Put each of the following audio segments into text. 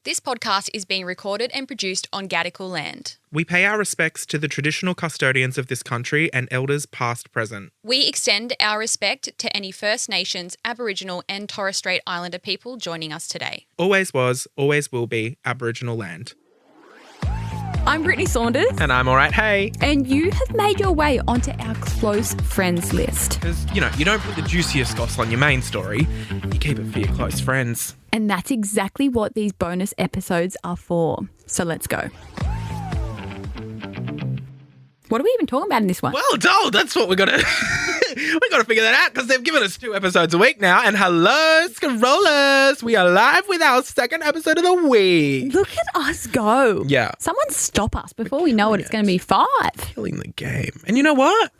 This podcast is being recorded and produced on Gadigal land. We pay our respects to the traditional custodians of this country and elders past, present. We extend our respect to any First Nations, Aboriginal and Torres Strait Islander people joining us today. Always was, always will be Aboriginal land. I'm Brittney Saunders. And I'm all right, hey. And you have made your way onto our close friends list. Because, you don't put the juiciest goss on your main story. You keep it for your close friends. And that's exactly what these bonus episodes are for. So let's go. What are we even talking about in this one? Well told, that's what we got to figure that out because they've given us 2 episodes a week now. And hello, Scarolas, we are live with our second episode of the week. Look at us go. Yeah. Someone stop us before we know it. It's going to be 5. Killing the game. And you know what?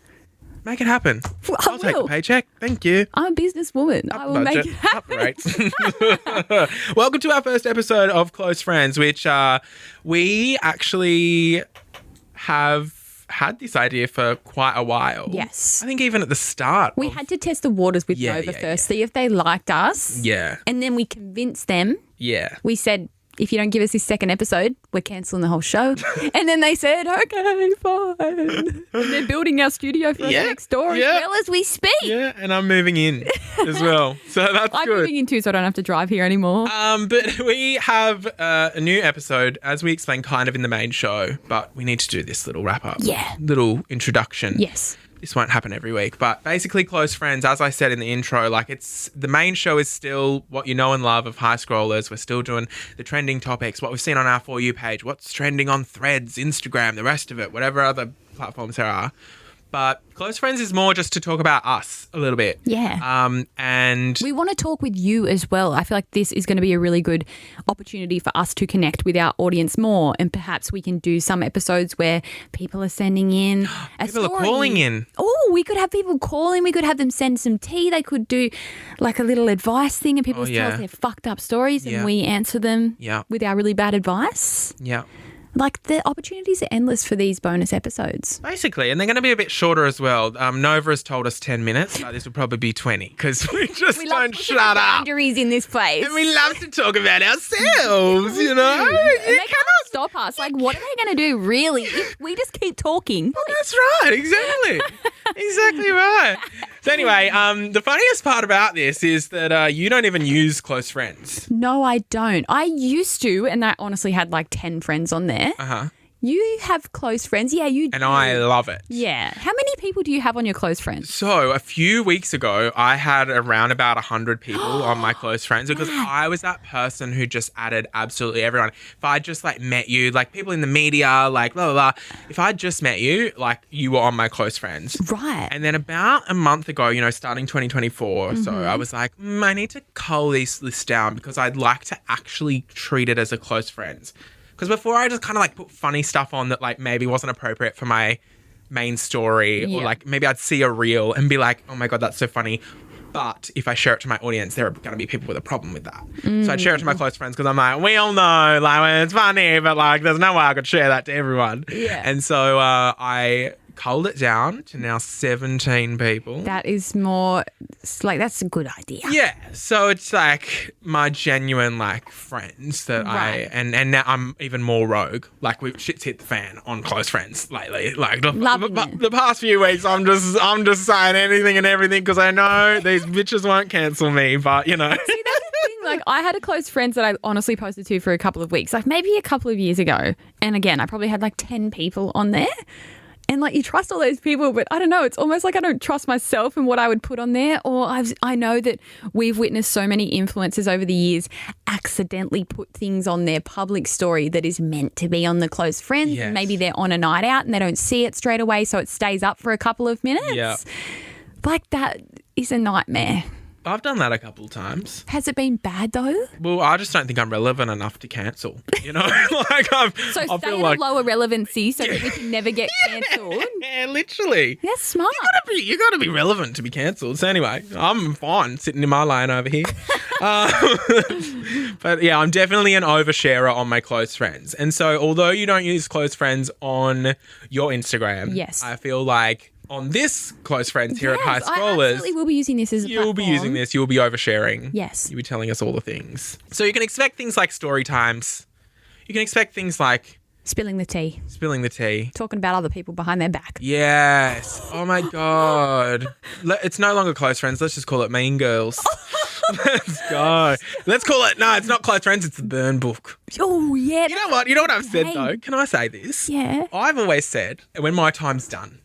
Make it happen. I'll take the paycheck. Thank you. I'm a businesswoman. I will make it happen. Right. Welcome to our first episode of Close Friends, which we actually have had this idea for quite a while. Yes. I think even at the start. We had to test the waters with Nova first, see if they liked us. Yeah. And then we convinced them. Yeah. We said, if you don't give us this second episode, we're cancelling the whole show. And then they said, okay, fine. And they're building our studio for us next door as well as we speak. Yeah, and I'm moving in as well. So that's I'm good. moving in too, so I don't have to drive here anymore. But we have a new episode, as we explained kind of in the main show, but we need to do this little wrap-up. Yeah. Little introduction. Yes. This won't happen every week, but basically Close Friends, as I said in the intro, the main show is still what you know and love of High Scrollers. We're still doing the trending topics, what we've seen on our For You page, what's trending on Threads, Instagram, the rest of it, whatever other platforms there are. But Close Friends is more just to talk about us a little bit. Yeah. And we want to talk with you as well. I feel like this is going to be a really good opportunity for us to connect with our audience more, and perhaps we can do some episodes where people are sending in a people story. are calling in. Oh, we could have people calling. We could have them send some tea. They could do like a little advice thing, and people tell us their fucked up stories, and we answer them with our really bad advice. Yeah. Like, the opportunities are endless for these bonus episodes. Basically, and they're going to be a bit shorter as well. Nova has told us 10 minutes, but this will probably be 20 because we just don't shut up. Boundaries in this place. And we love to talk about ourselves, you know? And they can't stop us. Like, what are they going to do, really, if we just keep talking? Well, that's right. Exactly. Exactly right. So anyway, the funniest part about this is that you don't even use Close Friends. No, I don't. I used to, and I honestly had like 10 friends on there. Uh-huh. You have close friends. Yeah, you do. And I love it. Yeah. How many people do you have on your close friends? So a few weeks ago, I had around about 100 people on my close friends because I was that person who just added absolutely everyone. If I just met you, people in the media, blah, blah, blah. If I just met you, you were on my close friends. Right. And then about a month ago, starting 2024, so I was like, I need to cull this list down because I'd like to actually treat it as a close friends. Because before I just kind of put funny stuff on that maybe wasn't appropriate for my main story or maybe I'd see a reel and be like, oh my God, that's so funny. But if I share it to my audience, there are going to be people with a problem with that. So I'd share it to my close friends because I'm like, we all know it's funny, but there's no way I could share that to everyone. Yeah. And so I culled it down to now 17 people. That is more, that's a good idea. Yeah. So it's my genuine friends that and now I'm even more rogue. Shit's hit the fan on close friends lately. The past few weeks I'm just saying anything and everything because I know these bitches won't cancel me, but See, that's the thing. I had a close friends that I honestly posted to for a couple of weeks, maybe a couple of years ago. And again, I probably had 10 people on there. And you trust all those people, but I don't know. It's almost like I don't trust myself and what I would put on there. Or I know that we've witnessed so many influencers over the years accidentally put things on their public story that is meant to be on the close friends. Yes. And maybe they're on a night out and they don't see it straight away, so it stays up for a couple of minutes. Yeah. That is a nightmare. I've done that a couple of times. Has it been bad though? Well, I just don't think I'm relevant enough to cancel. So stay at a lower relevancy so that we can never get cancelled. Yeah, literally. That's smart. You got to be relevant to be cancelled. So anyway, I'm fine sitting in my lane over here. But yeah, I'm definitely an oversharer on my close friends. And so although you don't use close friends on your Instagram, yes, I feel like on this Close Friends here at High I Scholars, absolutely will be using this as a you'll be platform. using this. You'll be oversharing. Yes. You'll be telling us all the things. So you can expect things like story times. You can expect things like Spilling the tea. spilling the tea. Talking about other people behind their back. Yes. Oh my God. It's no longer Close Friends. Let's just call it Mean Girls. Let's go. Let's call it. No, it's not Close Friends. It's the Burn Book. Oh, yeah. You know what? You know what I've said Hey. though? Can I say this? Yeah. I've always said when my time's done,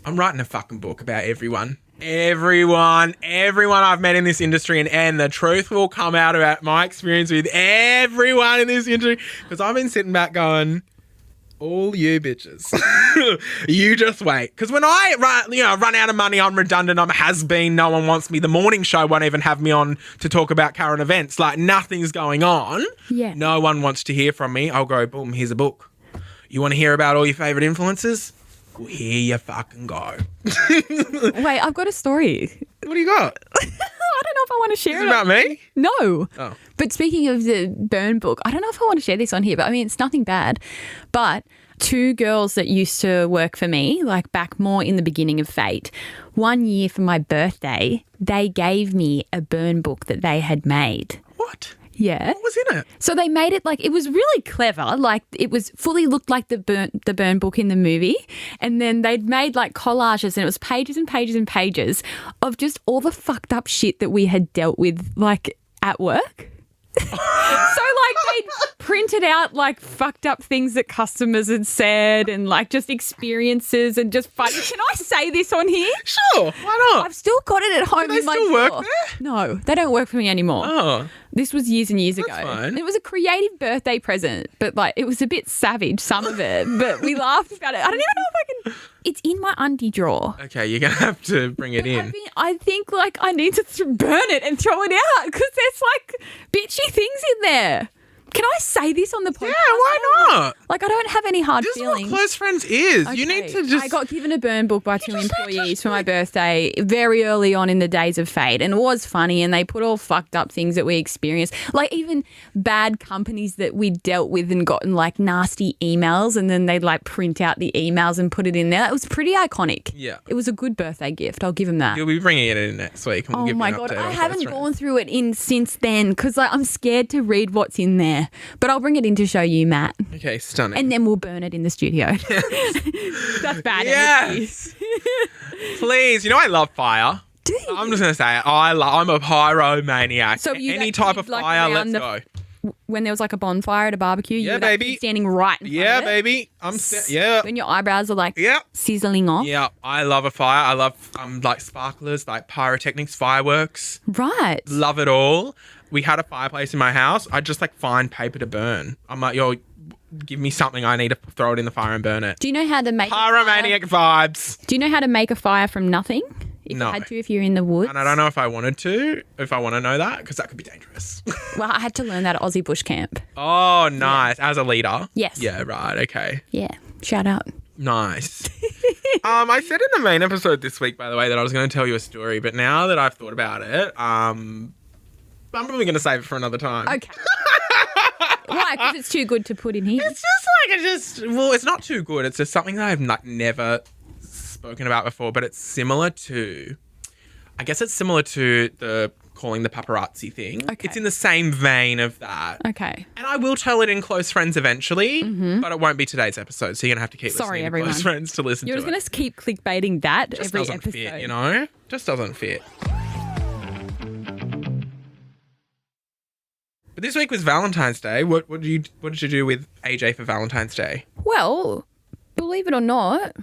I'm writing a fucking book about everyone. Everyone I've met in this industry, and the truth will come out about my experience with everyone in this industry. Because I've been sitting back going, all you bitches, you just wait. Because when I run out of money, I'm redundant, I'm has-been, no one wants me. The morning show won't even have me on to talk about current events. Like nothing's going on. Yeah. No one wants to hear from me. I'll go, boom, here's a book. You want to hear about all your favourite influencers? Well, here you fucking go. Wait, I've got a story. What do you got? I don't know if I want to share Is it. it about me? No. Oh. But speaking of the Burn Book, I don't know if I want to share this on here, but I mean, it's nothing bad. But two girls that used to work for me, like back more in the beginning of Fate, one year for my birthday, they gave me a Burn Book that they had made. What? Yeah. What was in it? So they made it like, it was really clever. Like it was fully looked like the Burn Book in the movie. And then they'd made like collages, and it was pages and pages and pages of just all the fucked up shit that we had dealt with like at work. So like they'd printed out like fucked up things that customers had said, and like just experiences and just funny. Can I say this on here? Sure, why not? I've still got it at home. they in my still work drawer. there? No, they don't work for me anymore. Oh, This was years and years ago. fine. It was a creative birthday present, but like it was a bit savage, some of it. But we laughed about it. I don't even know if I can. It's in my undie drawer. okay, you're going to have to bring it in. I think like I need to burn it and throw it out because there's like bitchy things in there. Can I say this on the podcast? Yeah, why not? Like I don't have any hard This is feelings. what Close Friends is. You need to just... I got given a Burn Book by two just have to employees for my birthday very early on in the days of Fate, and it was funny, and they put all fucked up things that we experienced, like even bad companies that we dealt with and gotten like nasty emails, and then they'd like print out the emails and put it in there. It was pretty iconic. Yeah. It was a good birthday gift. I'll give him that. You'll be bringing it in next week. And we'll Oh give my you an God, update I on haven't Close gone Friends. through it in since then because like, I'm scared to read what's in there. But I'll bring it in to show you, Matt, Okay, stunning. and then we'll burn it in the studio. That's bad. Yes. Please. You know I love fire. Do you? I'm just going to say it. I'm a pyromaniac. So you Any like- type you'd of like fire, around let's the- go. When there was like a bonfire at a barbecue, Yeah, you would actually baby. be standing right in front Yeah, of it. baby. Yeah. When your eyebrows are like Yeah. sizzling off. Yeah, I love a fire. I love like sparklers, like pyrotechnics, fireworks. Right. Love it all. We had a fireplace in my house. I just like find paper to burn. I'm like, yo, give me something. I need to throw it in the fire and burn it. Do you know how to make Pyromaniac vibes. Do you know how to make a fire from nothing? If No. you had to, if you're in the woods. And I don't know if I wanted to, if I want to know that, because that could be dangerous. Well, I had to learn that at Aussie Bush Camp. Oh, nice. As a leader. Yes. Yeah, right. Okay. Yeah. Shout out. Nice. I said in the main episode this week, by the way, that I was going to tell you a story, but now that I've thought about it, I'm probably going to save it for another time. Okay. Why? Because it's too good to put in here. It's just like, well, it's not too good. It's just something that I've never spoken about before, but it's similar to, I guess it's similar to the calling the paparazzi thing. Okay. It's in the same vein of that. Okay. And I will tell it in Close Friends eventually, but it won't be today's episode, so you're going to have to keep Sorry, listening everyone. to Close Friends to listen You're to just it. going to keep clickbaiting that Just every doesn't episode. fit, you know? Just doesn't fit. But this week was Valentine's Day. What did you do with AJ for Valentine's Day? Well, believe it or not,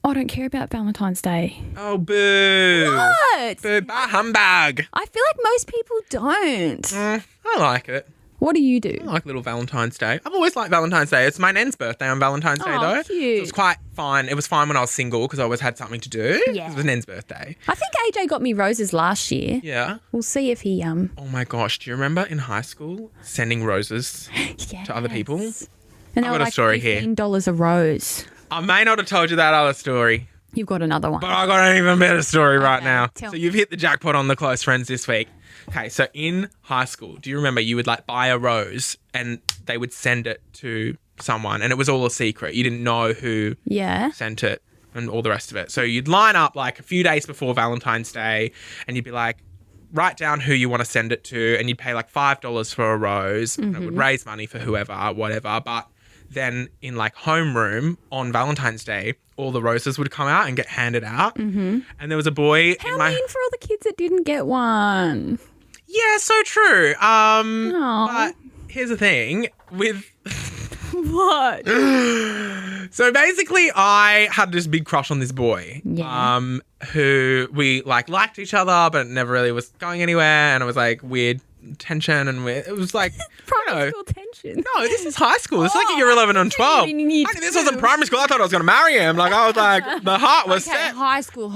I don't care about Valentine's Day. Oh, boo. What? Boo, bah humbug. I feel like most people don't. I like it. What do you do? I like little Valentine's Day. I've always liked Valentine's Day. It's my nan's birthday on Valentine's Day, Oh, though. cute. So it was quite fine. It was fine when I was single because I always had something to do. Yeah. It was nan's birthday. I think AJ got me roses last year. Yeah. We'll see if he Oh my gosh. Do you remember in high school sending roses to other people? And I've they were got a like story here. $15 a rose. I may not have told you that other story, You've got another one. but I got an even better story right Okay, now. tell So me. you've hit the jackpot on the Close Friends this week. Okay, so in high school, do you remember you would like buy a rose and they would send it to someone and it was all a secret. You didn't know who Yeah. sent it. and all the rest of it. So you'd line up like a few days before Valentine's Day and you'd be like, write down who you want to send it to, and you'd pay like $5 for a rose, and it would raise money for whoever, whatever. But then in like homeroom on Valentine's Day, all the roses would come out and get handed out. And there was a boy How mean for all the kids that didn't get one. Yeah, so true. But here's the thing with... What? So basically, I had this big crush on this boy, who we like liked each other, but it never really was going anywhere, and it was like weird tension, and it was like Primary school tension. No, this is high school. This is like year 11 and 12. This wasn't primary school. I thought I was going to marry him. Like I was like, the heart was set. High school.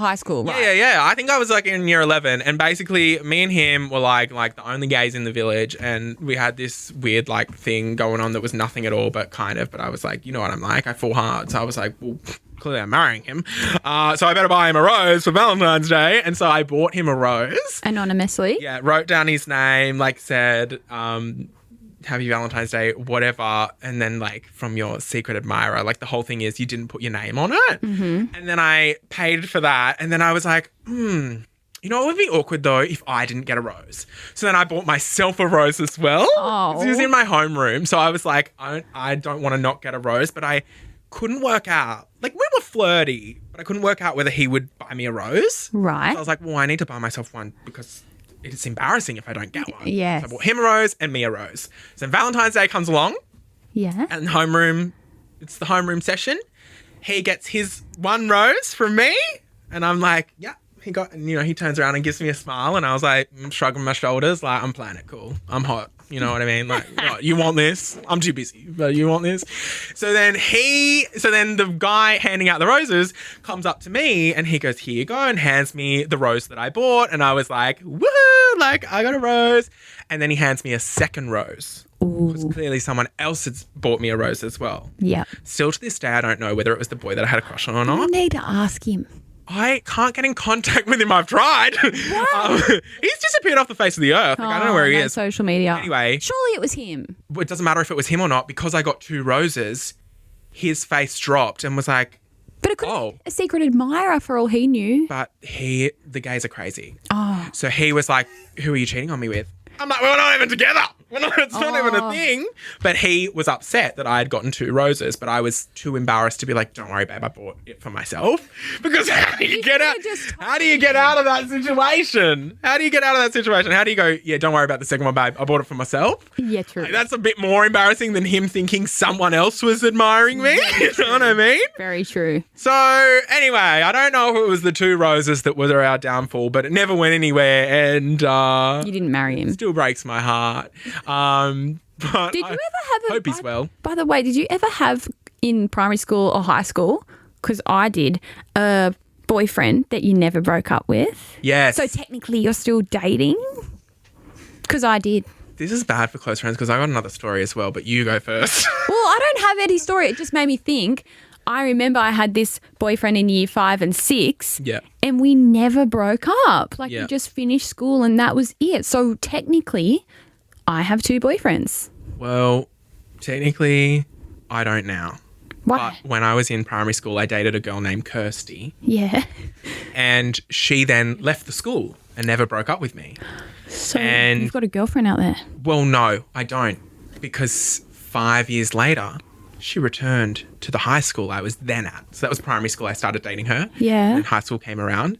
Right. Yeah. I think I was like in year 11, and basically me and him were like the only gays in the village, and we had this weird like thing going on that was nothing at all, but kind of. But I was like, you know what I'm like? I fall hard. So I was like, well, clearly I'm marrying him. So I better buy him a rose for Valentine's Day. And so I bought him a rose. Anonymously? Yeah, wrote down his name, like said, happy Valentine's Day, whatever. And then like from your secret admirer, like the whole thing is you didn't put your name on it. And then I paid for that. And then I was like, you know, it would be awkward though if I didn't get a rose. So then I bought myself a rose as well. Oh. It was in my homeroom. So I was like, I don't want to not get a rose, but I couldn't work out. Like, we were flirty, but I couldn't work out whether he would buy me a rose. Right. So I was like, well, I need to buy myself one because it's embarrassing if I don't get one. Yes. So I bought him a rose and me a rose. So Valentine's Day comes along. Yeah. And homeroom, it's the homeroom session. He gets his one rose from me. And I'm like, yeah. He turns around and gives me a smile. And I was like, shrugging my shoulders, like, I'm playing it cool. I'm hot. You know what I mean? Like, what, you want this? I'm too busy, but you want this? So then the guy handing out the roses comes up to me and he goes, here you go, and hands me the rose that I bought. And I was like, woohoo, like, I got a rose. And then he hands me a second rose. Because clearly someone else had bought me a rose as well. Yeah. Still to this day, I don't know whether it was the boy that I had a crush on or not. You need to ask him. I can't get in contact with him. I've tried. He's disappeared off the face of the earth. Like, I don't know where he is. Social media. Anyway. Surely it was him. It doesn't matter if it was him or not. Because I got 2 roses, his face dropped and was like, but it could be a secret admirer for all he knew. But the gays are crazy. Oh. So he was like, who are you cheating on me with? I'm like, we're not even together. It's not even a thing. But he was upset that I had gotten 2 roses, but I was too embarrassed to be like, don't worry, babe, I bought it for myself. Because how do you get out of that situation? How do you go, yeah, don't worry about the second one, babe, I bought it for myself? Yeah, true. Like, that's a bit more embarrassing than him thinking someone else was admiring me. You know what I mean? Very true. So anyway, I don't know if it was the 2 roses that were our downfall, but it never went anywhere, and you didn't marry him. Still breaks my heart. But did you ever have hope he's well. By the way, did you ever have in primary school or high school, because I did, a boyfriend that you never broke up with? Yes. So technically you're still dating? Because I did. This is bad for close friends because I got another story as well, but you go first. Well, I don't have any story. It just made me think. I remember I had this boyfriend in year 5 and 6. Yeah. And we never broke up. Like, Yeah. we just finished school and that was it. So technically, I have 2 boyfriends. Well, technically, I don't now. Why? But when I was in primary school, I dated a girl named Kirsty. Yeah. And she then left the school and never broke up with me. So And- you've got a girlfriend out there. Well, no, I don't. Because 5 years later, she returned to the high school I was then at. So that was primary school. I started dating her. Yeah. And high school came around.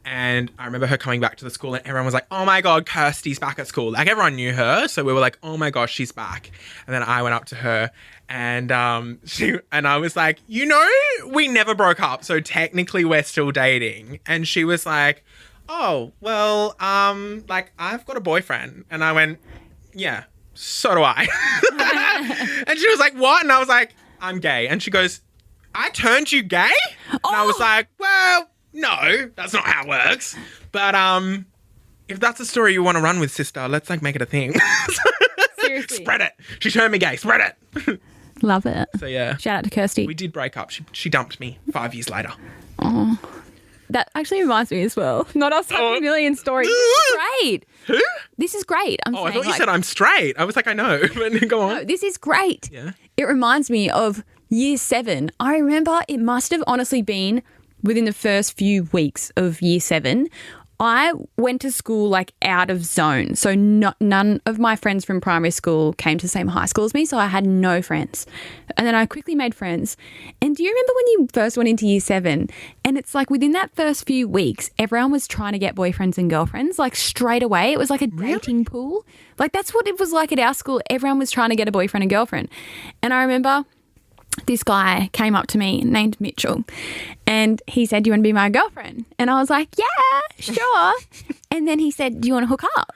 And I remember her coming back to the school and everyone was like, oh my God, Kirsty's back at school. Like, everyone knew her. So we were like, oh my gosh, she's back. And then I went up to her and I was like, you know, we never broke up. So technically we're still dating. And she was like, oh, well, like, I've got a boyfriend. And I went, yeah, so do I. And she was like, what? And I was like, I'm gay. And she goes, I turned you gay? And I was like, well, no, that's not how it works. But if that's a story you want to run with, sister, let's like make it a thing. Seriously. Spread it. She turned me gay. Spread it. Love it. So yeah. Shout out to Kirsty. We did break up. She dumped me 5 years later. Oh. That actually reminds me as well. Not us having a million stories. This is great. Who? This is great. I'm Oh, saying, I thought you said I'm straight. I was like, I know. But go on. No, this is great. Yeah. It reminds me of year 7. I remember it must have honestly been within the first few weeks of year 7, I went to school like out of zone. So none of my friends from primary school came to the same high school as me. So I had no friends. And then I quickly made friends. And do you remember when you first went into year 7? And it's like within that first few weeks, everyone was trying to get boyfriends and girlfriends like straight away. It was like a dating pool. Like that's what it was like at our school. Everyone was trying to get a boyfriend and girlfriend. And I remember this guy came up to me named Mitchell and he said, "Do you want to be my girlfriend?" And I was like, "Yeah, sure." And then he said, "Do you want to hook up?"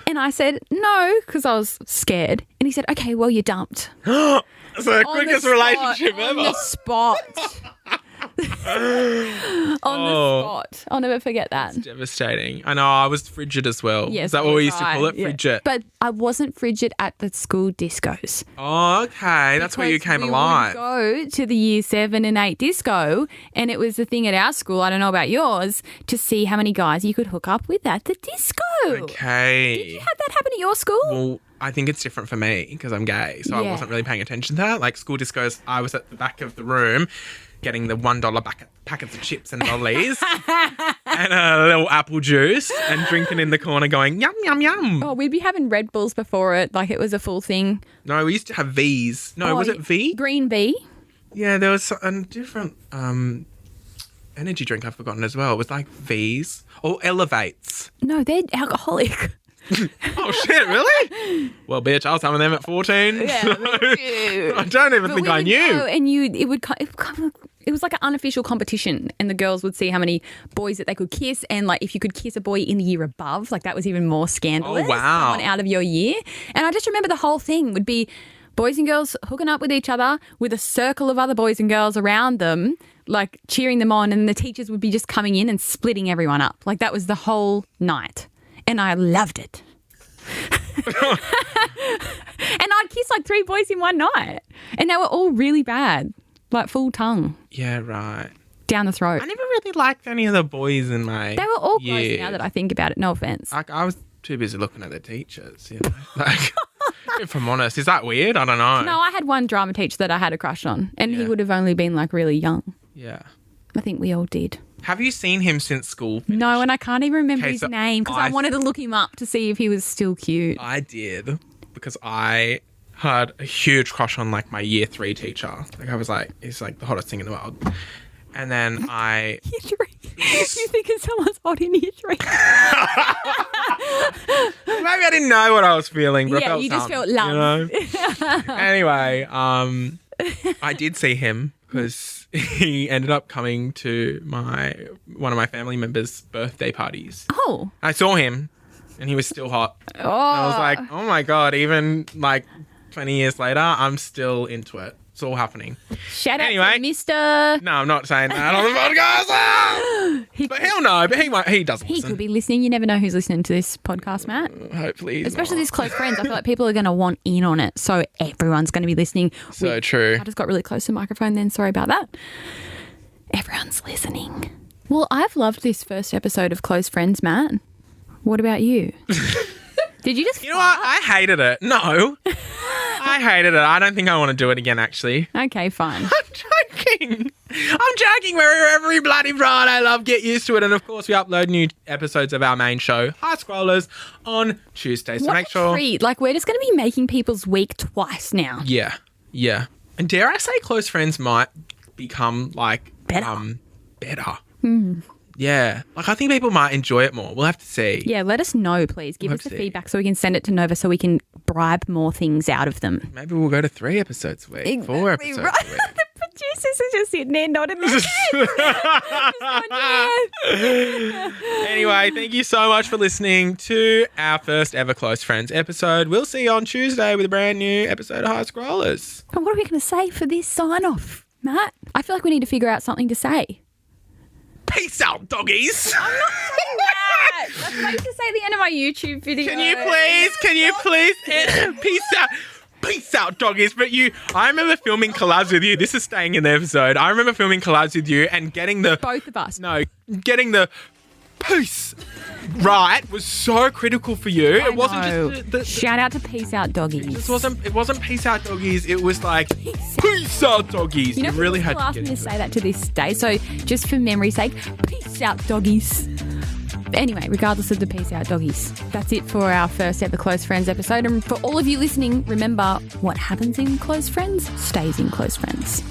And I said, "No," because I was scared. And he said, "Okay, well, you're dumped." It's the quickest relationship ever. On the spot. On the spot. I'll never forget that. It's devastating. I know, I was frigid as well. Yes, Is that what we used to right. call it? Yeah. Frigid. But I wasn't frigid at the school discos. Oh, okay. That's where you Because came we alive. would go to the year 7 and 8 disco, and it was the thing at our school, I don't know about yours, to see how many guys you could hook up with at the disco. Okay. Did you have that happen at your school? Well, I think it's different for me because I'm gay, so I Yeah. wasn't really paying attention to that. Like school discos, I was at the back of the room getting the $1 packets of chips and lollies and a little apple juice and drinking in the corner going, yum, yum, yum. Oh, we'd be having Red Bulls before it, like it was a full thing. No, we used to have V's. No, was it V? Green B. Yeah, there was a different energy drink I've forgotten as well. It was like V's or Elevates. No, they're alcoholic. Oh, shit, really? Well, bitch, I was having them at 14. Yeah, so I don't even think I knew. And it was like an unofficial competition, and the girls would see how many boys that they could kiss, and like if you could kiss a boy in the year above, like that was even more scandalous. Oh, wow. Someone out of your year. And I just remember the whole thing would be boys and girls hooking up with each other with a circle of other boys and girls around them, like cheering them on, and the teachers would be just coming in and splitting everyone up. Like that was the whole night. And I loved it. And I'd kiss like 3 boys in one night. And they were all really bad. Like full tongue. Yeah, right. Down the throat. I never really liked any of the boys in my They were all years. gross now that I think about it. No offense. Like, I was too busy looking at the teachers, you know. Like, if I'm honest, is that weird? I don't know. No, I had one drama teacher that I had a crush on. And he Yeah. would have only been like really young. Yeah. I think we all did. Have you seen him since school finished? No, and I can't even remember Okay, his so name because I wanted to look him up to see if he was still cute. I did because I had a huge crush on like my year 3 teacher. Like I was like, he's like the hottest thing in the world. And then I Year 3. You think someone's hot in year 3? maybe I didn't know what I was feeling, but I Yeah, felt you just something, felt love. You know? Anyway, I did see him because he ended up coming to one of my family members' birthday parties. Oh. I saw him and he was still hot. Oh. And I was like, oh my God, even like 20 years later, I'm still into it. It's all happening. Shout out Anyway. to Mr. No, I'm not saying that on the podcast. Ah! But he'll know, but he doesn't He listen. could be listening. You never know who's listening to this podcast, Matt. Hopefully he's Especially not. these close friends. I feel like people are going to want in on it. So everyone's going to be listening. So true. I just got really close to the microphone then. Sorry about that. Everyone's listening. Well, I've loved this first episode of Close Friends, Matt. What about you? Did you just You know what? I hated it. No. I hated it. I don't think I want to do it again, actually. Okay, fine. I'm joking. We're every bloody Friday. Love Get Used to It. And of course, we upload new episodes of our main show, High Scrollers, on Tuesday. So What make a sure. treat. Like, we're just going to be making people's week twice now. Yeah. Yeah. And dare I say, Close Friends might become like Better. better. Yeah. Like, I think people might enjoy it more. We'll have to see. Yeah, let us know, please. Give We'll us the have to see. feedback so we can send it to Nova so we can bribe more things out of them. Maybe we'll go to 3 episodes a week, 4 episodes a week. The producers are just sitting there nodding their heads. Just going, yeah. Anyway, thank you so much for listening to our first ever Close Friends episode. We'll see you on Tuesday with a brand new episode of High Scrollers. And what are we going to say for this sign-off, Matt? I feel like we need to figure out something to say. Peace out, doggies. That's what I used to say at the end of my YouTube video. Can you please, peace out. Peace out, doggies. But I remember filming collabs with you. This is staying in the episode. I remember filming collabs with you and getting the Both of us. No, getting the peace, right, was so critical for you. I It wasn't know. just the Shout out to Peace Out Doggies. it wasn't peace out doggies. It was like peace out doggies. You know, really people had to ask get me to into say that to this day. So just for memory's sake, peace out, doggies. But anyway, regardless of the peace out, doggies, that's it for our first ever Close Friends episode. And for all of you listening, remember, what happens in Close Friends stays in Close Friends.